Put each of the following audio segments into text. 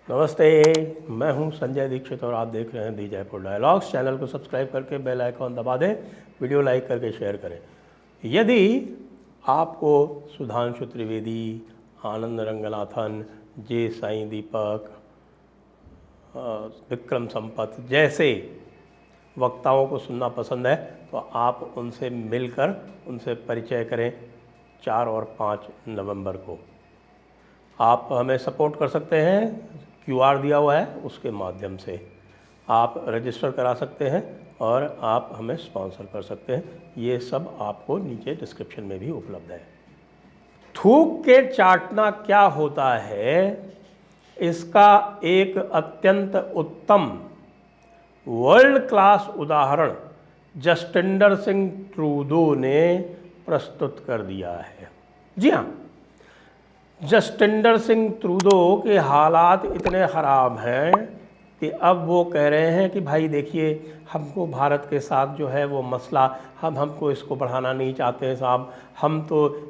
नमस्ते, मैं हूं संजय दीक्षित और आप देख रहे हैं दी जयपुर डायलॉग्स। चैनल को सब्सक्राइब करके बेल आइकॉन दबा दें, वीडियो लाइक करके शेयर करें। यदि आपको सुधांशु त्रिवेदी, आनंद रंगनाथन, जे साईं दीपक, विक्रम संपत जैसे वक्ताओं को सुनना पसंद है तो आप उनसे मिलकर उनसे परिचय करें 4 और 5 नवंबर को। आप हमें सपोर्ट कर सकते हैं, QR दिया हुआ है, उसके माध्यम से आप रजिस्टर करा सकते हैं और आप हमें स्पॉन्सर कर सकते हैं। ये सब आपको नीचे डिस्क्रिप्शन में भी उपलब्ध है। थूक के चाटना क्या होता है, इसका एक अत्यंत उत्तम वर्ल्ड क्लास उदाहरण जस्टिंडर सिंह ट्रूडो ने प्रस्तुत कर दिया है। जी हाँ, जस्टिंडर सिंह ट्रूडो के हालात इतने ख़राब हैं कि अब वो कह रहे हैं कि भाई देखिए, हमको भारत के साथ जो है वो मसला, हमको इसको बढ़ाना नहीं चाहते हैं साहब।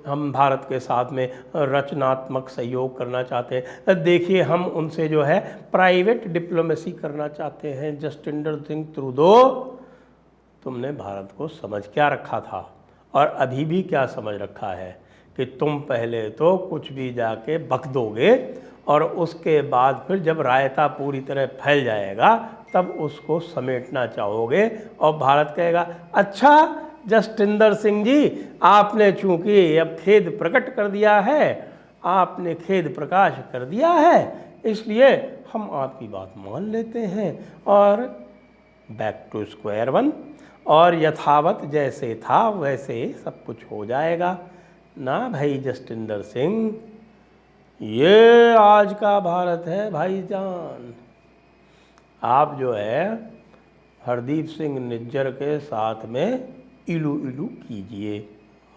हम भारत के साथ में रचनात्मक सहयोग करना चाहते हैं। देखिए, हम उनसे जो है प्राइवेट डिप्लोमेसी करना चाहते हैं। जस्टिंडर सिंह ट्रूडो, तुमने भारत को समझ क्या रखा था और अभी भी क्या समझ रखा है कि तुम पहले तो कुछ भी जाके बक दोगे और उसके बाद फिर जब रायता पूरी तरह फैल जाएगा तब उसको समेटना चाहोगे और भारत कहेगा अच्छा जस्टिंदर सिंह जी, आपने चूंकि अब खेद प्रकट कर दिया है, आपने खेद प्रकाश कर दिया है, इसलिए हम आपकी बात मान लेते हैं और बैक टू स्क्वायर वन और यथावत जैसे था वैसे सब कुछ हो जाएगा ना। भाई जस्टिंदर सिंह, ये आज का भारत है भाईजान। आप जो है हरदीप सिंह निज्जर के साथ में इलू इलू कीजिए।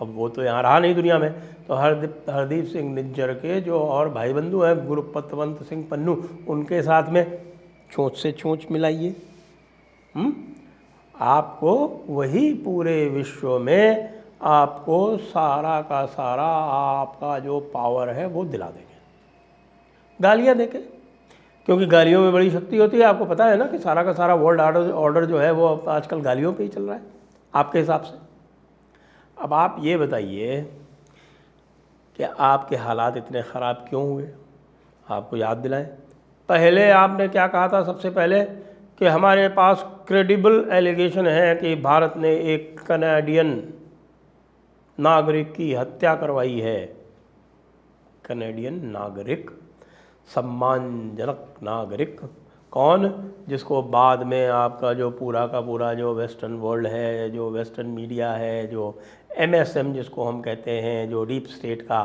अब वो तो यहाँ रहा नहीं दुनिया में, तो हरदीप सिंह निज्जर के जो और भाई बंधु हैं गुरपतवंत सिंह पन्नू, उनके साथ में चोंच से चोंच मिलाइए। आपको वही पूरे विश्व में आपको सारा का सारा आपका जो पावर है वो दिला देंगे, गालियाँ देके, क्योंकि गालियों में बड़ी शक्ति होती है। आपको पता है ना कि सारा का सारा वर्ल्ड ऑर्डर जो है वो आजकल गालियों पे ही चल रहा है आपके हिसाब से। अब आप ये बताइए कि आपके हालात इतने ख़राब क्यों हुए, आपको याद दिलाएं। पहले आपने क्या कहा था, सबसे पहले कि हमारे पास क्रेडिबल एलिगेशन है कि भारत ने एक कनाडियन नागरिक की हत्या करवाई है। कनाडियन नागरिक, सम्मानजनक नागरिक कौन, जिसको बाद में आपका जो पूरा का पूरा जो वेस्टर्न वर्ल्ड है, जो वेस्टर्न मीडिया है, जो MSM जिसको हम कहते हैं, जो डीप स्टेट का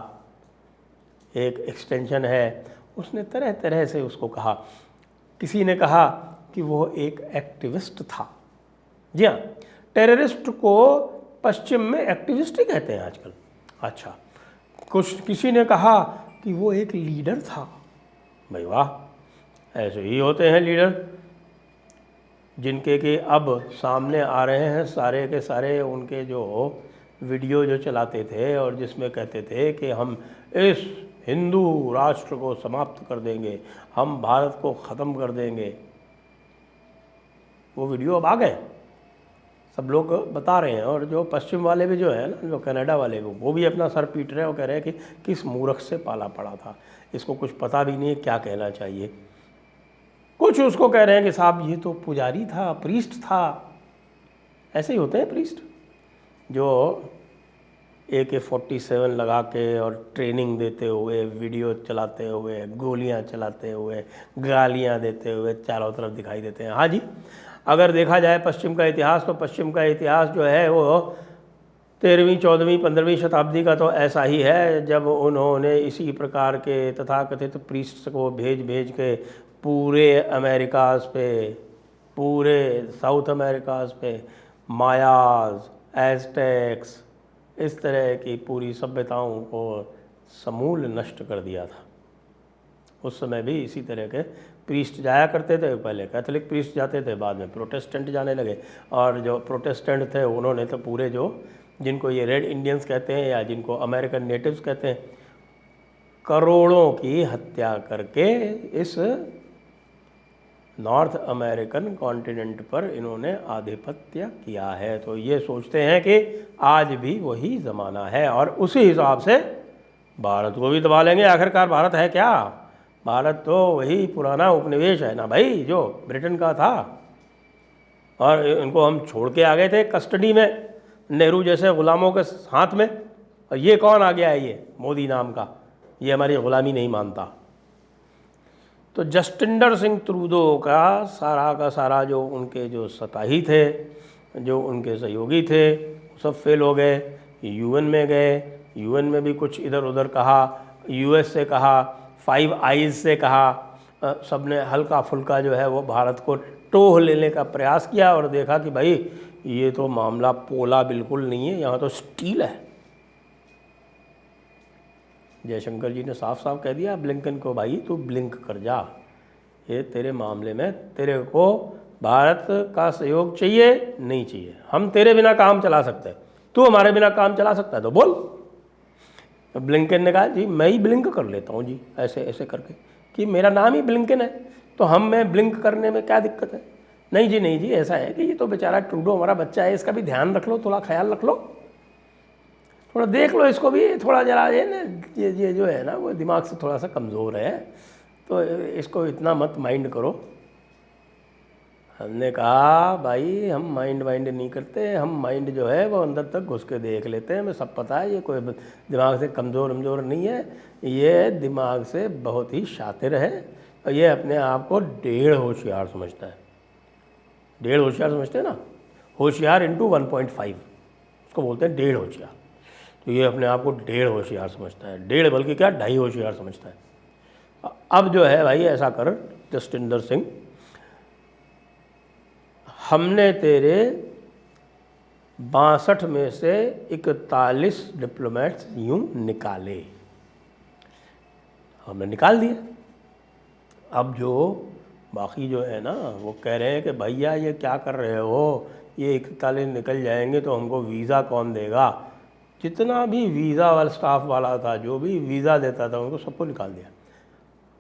एक एक्सटेंशन है, उसने तरह तरह से उसको कहा। किसी ने कहा कि वो एक एक्टिविस्ट था। जी हाँ, टेररिस्ट को पश्चिम में एक्टिविस्ट ही कहते हैं आजकल। अच्छा, किसी ने कहा कि वो एक लीडर था। भाई वाह, ऐसे ही होते हैं लीडर, जिनके कि अब सामने आ रहे हैं सारे के सारे उनके जो वीडियो जो चलाते थे और जिसमें कहते थे कि हम इस हिंदू राष्ट्र को समाप्त कर देंगे, हम भारत को ख़त्म कर देंगे। वो वीडियो अब आ गए, सब लोग बता रहे हैं। और जो पश्चिम वाले भी जो है ना, जो कनाडा वाले वो भी अपना सर पीट रहे हैं और कह रहे हैं कि किस मूर्ख से पाला पड़ा था, इसको कुछ पता भी नहीं है क्या कहना चाहिए। कुछ उसको कह रहे हैं कि साहब ये तो पुजारी था, प्रीस्ट था। ऐसे ही होते हैं प्रीस्ट, जो AK-47 लगा के और ट्रेनिंग देते हुए, वीडियो चलाते हुए, गोलियां चलाते हुए, गालियां देते हुए चारों तरफ दिखाई देते हैं। हाँ जी, अगर देखा जाए पश्चिम का इतिहास, तो पश्चिम का इतिहास जो है वो 13वीं 14वीं 15वीं शताब्दी का तो ऐसा ही है, जब उन्होंने इसी प्रकार के तथाकथित प्रीस्ट को भेज के पूरे अमेरिकाज पे, पूरे साउथ अमेरिकाज पे मायाज, एज़टेक्स, इस तरह की पूरी सभ्यताओं को समूल नष्ट कर दिया था। उस समय भी इसी तरह के प्रीस्ट जाया करते थे। पहले कैथोलिक प्रीस्ट जाते थे, बाद में प्रोटेस्टेंट जाने लगे। और जो प्रोटेस्टेंट थे उन्होंने तो पूरे जो, जिनको ये रेड इंडियंस कहते हैं या जिनको अमेरिकन नेटिव्स कहते हैं, करोड़ों की हत्या करके इस नॉर्थ अमेरिकन कॉन्टिनेंट पर इन्होंने आधिपत्य किया है। तो ये सोचते हैं कि आज भी वही ज़माना है और उसी हिसाब से भारत को भी दबा लेंगे। आखिरकार भारत है क्या? भारत तो वही पुराना उपनिवेश है ना भाई, जो ब्रिटेन का था, और इनको हम छोड़ के आ गए थे कस्टडी में नेहरू जैसे ग़ुलामों के हाथ में। और ये कौन आ गया है? ये मोदी नाम का, ये हमारी ग़ुलामी नहीं मानता। तो जस्टिंडर सिंह ट्रूडो का सारा जो उनके जो सताही थे, जो उनके सहयोगी थे, सब फेल हो गए। यूएन में गए, यूएन में भी कुछ इधर उधर कहा, यूएस से कहा, फाइव आइज़ से कहा, सब ने हल्का फुल्का जो है वो भारत को टोह लेने का प्रयास किया और देखा कि भाई ये तो मामला पोला बिल्कुल नहीं है, यहाँ तो स्टील है। जयशंकर जी ने साफ साफ कह दिया ब्लिंकन को, भाई तू ब्लिंक कर जा, ये तेरे मामले में तेरे को भारत का सहयोग चाहिए नहीं चाहिए, हम तेरे बिना काम चला सकते हैं, तू हमारे बिना काम चला सकता है तो बोल। तो ब्लिंकन ने कहा जी मैं ही ब्लिंक कर लेता हूँ जी, ऐसे ऐसे करके कि मेरा नाम ही ब्लिंकन है तो हम में ब्लिंक करने में क्या दिक्कत है। नहीं जी, नहीं जी, ऐसा है कि ये तो बेचारा ट्रूडो हमारा बच्चा है, इसका भी ध्यान रख लो, थोड़ा ख्याल रख लो, थोड़ा देख लो इसको भी, थोड़ा जरा ये ना ये जो है ना वो दिमाग से थोड़ा सा कमज़ोर है, तो इसको इतना मत माइंड करो। हमने कहा भाई हम माइंड नहीं करते, हम माइंड जो है वो अंदर तक घुस के देख लेते हैं, हमें सब पता है, ये कोई दिमाग से कमज़ोर नहीं है, ये दिमाग से बहुत ही शातिर है और ये अपने आप को डेढ़ होशियार समझता है। डेढ़ होशियार समझते हैं ना, होशियार इंटू 1.5 उसको बोलते हैं डेढ़ होशियार। तो ये अपने आप को डेढ़ होशियार समझता है, डेढ़ बल्कि क्या ढाई होशियार समझता है। अब जो है भाई ऐसा कर जस्टिंदर सिंह, हमने तेरे 62 में से 41 डिप्लोमेट्स यूँ निकाले, हमने निकाल दिए। अब जो बाकी जो है ना वो कह रहे हैं कि भैया ये क्या कर रहे हो, ये 41 निकल जाएंगे तो हमको वीज़ा कौन देगा। जितना भी वीज़ा वाला स्टाफ वाला था, जो भी वीज़ा देता था, उनको सबको निकाल दिया।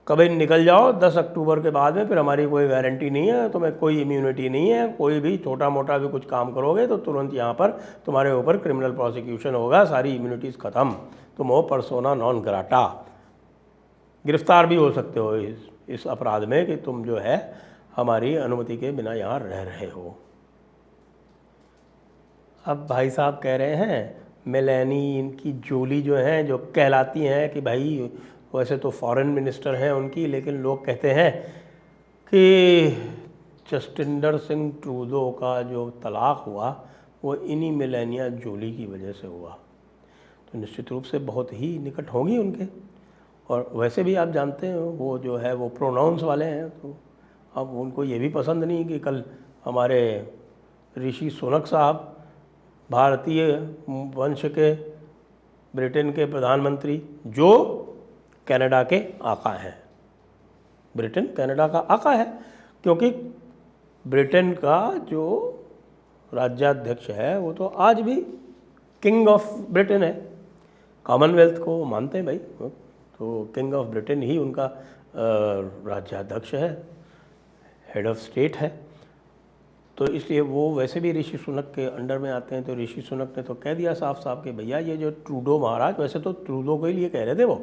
कभी निकल जाओ 10 अक्टूबर के बाद में, फिर हमारी कोई गारंटी नहीं है, तुम्हें कोई इम्यूनिटी नहीं है, कोई भी छोटा मोटा भी कुछ काम करोगे तो तुरंत यहाँ पर तुम्हारे ऊपर क्रिमिनल प्रोसिक्यूशन होगा, सारी इम्यूनिटीज़ ख़त्म, तुम हो पर्सोना नॉन ग्राटा, गिरफ्तार भी हो सकते हो इस अपराध में कि तुम जो है हमारी अनुमति के बिना यहाँ रह रहे हो। अब भाई साहब कह रहे हैं मेलानी इनकी जोली जो हैं, जो कहलाती हैं कि भाई वैसे तो फॉरेन मिनिस्टर हैं उनकी, लेकिन लोग कहते हैं कि जस्टिंडर सिंह ट्रूडो का जो तलाक हुआ वो इन्हीं मेलानिया जोली की वजह से हुआ। तो निश्चित रूप से बहुत ही निकट होंगी उनके, और वैसे भी आप जानते हैं वो जो है वो प्रोनाउंस वाले हैं, तो अब उनको ये भी पसंद नहीं कि कल हमारे ऋषि सुनक साहब, भारतीय वंश के ब्रिटेन के प्रधानमंत्री, जो कनाडा के आका हैं, ब्रिटेन कनाडा का आका है, क्योंकि ब्रिटेन का जो राज्याध्यक्ष है वो तो आज भी किंग ऑफ ब्रिटेन है, कॉमनवेल्थ को मानते हैं भाई, तो किंग ऑफ ब्रिटेन ही उनका राज्याध्यक्ष है, हेड ऑफ स्टेट है। तो इसलिए वो वैसे भी ऋषि सुनक के अंडर में आते हैं। तो ऋषि सुनक ने तो कह दिया साफ साफ कि भैया ये जो ट्रूडो महाराज, वैसे तो ट्रूडो के लिए कह रहे थे वो,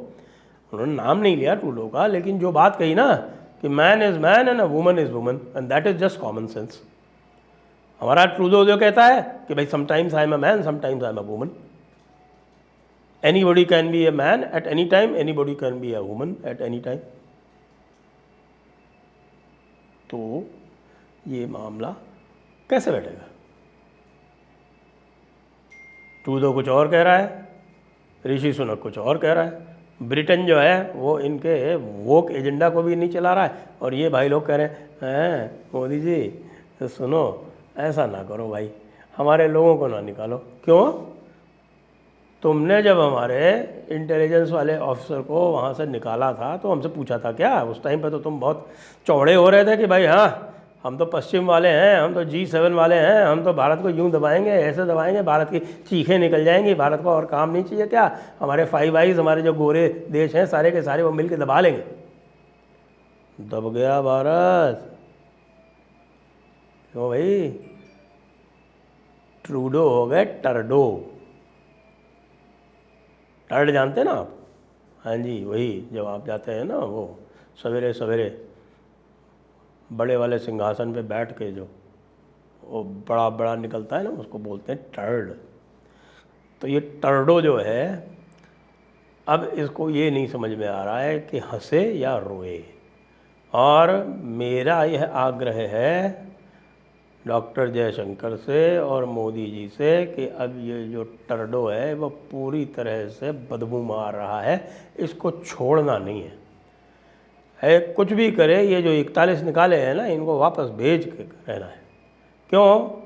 उन्होंने नाम नहीं लिया ट्रूडो का, लेकिन जो बात कही ना कि man is man and a woman is woman and that is just common sense. हमारा ट्रूडो जो कहता है कि भाई sometimes I am a man, sometimes I am a woman, anybody can be a man at any time, anybody can be a woman at any time. तो ये मामला कैसे बैठेगा? ट्रूडो कुछ और कह रहा है, ऋषि सुनक कुछ और कह रहा है, ब्रिटेन जो है वो इनके वोक एजेंडा को भी नहीं चला रहा है, और ये भाई लोग कह रहे हैं मोदी जी तो सुनो, ऐसा ना करो भाई, हमारे लोगों को ना निकालो। क्यों? तुमने जब हमारे इंटेलिजेंस वाले ऑफिसर को वहाँ से निकाला था तो हमसे पूछा था क्या? उस टाइम पे तो तुम बहुत चौड़े हो रहे थे कि भाई हाँ हम तो पश्चिम वाले हैं, हम तो G7 वाले हैं, हम तो भारत को यूँ दबाएंगे, ऐसे दबाएंगे, भारत की चीखें निकल जाएंगी, भारत को और काम नहीं चाहिए क्या? हमारे फाइव आइज़, हमारे जो गोरे देश हैं सारे के सारे वो मिल के दबा लेंगे। दब गया भारत, क्यों भाई, ट्रूडो हो गए टर्डो। टर्ड जानते हैं ना आप? हाँ जी, वही जब आप जाते हैं ना वो सवेरे सवेरे बड़े वाले सिंहासन पे बैठ के जो वो बड़ा बड़ा निकलता है ना, उसको बोलते हैं टर्ड। तो ये टर्डो जो है, अब इसको ये नहीं समझ में आ रहा है कि हंसे या रोए। और मेरा यह आग्रह है डॉक्टर जयशंकर से और मोदी जी से कि अब ये जो टर्डो है वो पूरी तरह से बदबू मार रहा है, इसको छोड़ना नहीं है। कुछ भी करे, ये जो 41 निकाले हैं ना, इनको वापस भेज के रहना है। क्यों?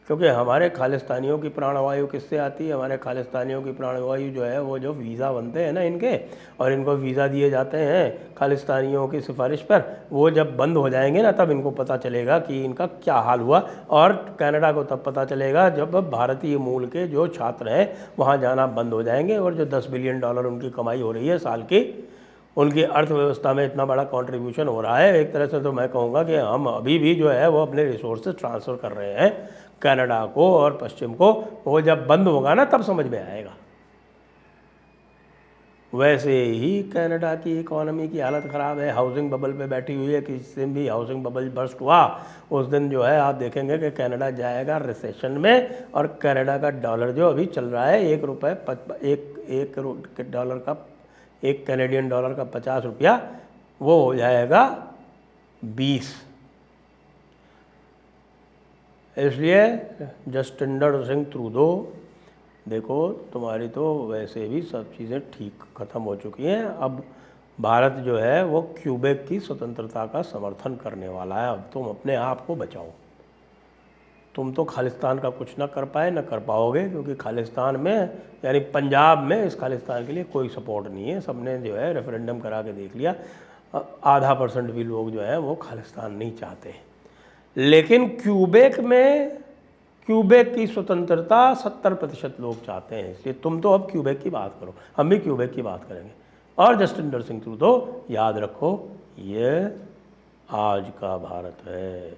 क्योंकि हमारे खालिस्तानियों की प्राणवायु किससे आती है? हमारे खालिस्तानियों की प्राणवायु जो है वो जो वीज़ा बनते हैं ना इनके, और इनको वीज़ा दिए जाते हैं खालिस्तानियों की सिफारिश पर, वो जब बंद हो जाएंगे ना तब इनको पता चलेगा कि इनका क्या हाल हुआ। और कनाडा को तब पता चलेगा जब भारतीय मूल के जो छात्र हैं वहाँ जाना बंद हो जाएंगे, और जो 10 बिलियन डॉलर उनकी कमाई हो रही है साल की, उनकी अर्थव्यवस्था में इतना बड़ा कंट्रीब्यूशन हो रहा है। एक तरह से तो मैं कहूँगा कि हम अभी भी जो है वो अपने रिसोर्सेज ट्रांसफ़र कर रहे हैं कनाडा को और पश्चिम को। वो जब बंद होगा ना तब समझ में आएगा। वैसे ही कनाडा की इकोनॉमी की हालत ख़राब है, हाउसिंग बबल पे बैठी हुई है। किसी दिन भी हाउसिंग बबल बर्स्ट हुआ उस दिन जो है आप देखेंगे कि कनाडा जाएगा रिसेशन में। और कनाडा का डॉलर जो अभी चल रहा है एक डॉलर का, एक कैनेडियन डॉलर का 50 रुपया, वो हो जाएगा 20। इसलिए जस्टिन ट्रूडो, देखो तुम्हारी तो वैसे भी सब चीज़ें ठीक ख़त्म हो चुकी हैं। अब भारत जो है वो क्यूबेक की स्वतंत्रता का समर्थन करने वाला है। अब तुम अपने आप को बचाओ। तुम तो खालिस्तान का कुछ ना कर पाए, ना कर पाओगे, क्योंकि खालिस्तान में यानी पंजाब में इस खालिस्तान के लिए कोई सपोर्ट नहीं है। सबने जो है रेफरेंडम करा के देख लिया, आधा % भी लोग जो है वो खालिस्तान नहीं चाहते। लेकिन क्यूबेक की स्वतंत्रता 70% लोग चाहते हैं। इसलिए तुम तो अब क्यूबेक की बात करो, हम भी क्यूबेक की बात करेंगे। और जस्टिन ट्रूडो, याद रखो ये आज का भारत है।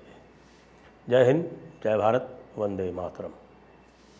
जय हिंद, जय भारत, वंदे मातरम।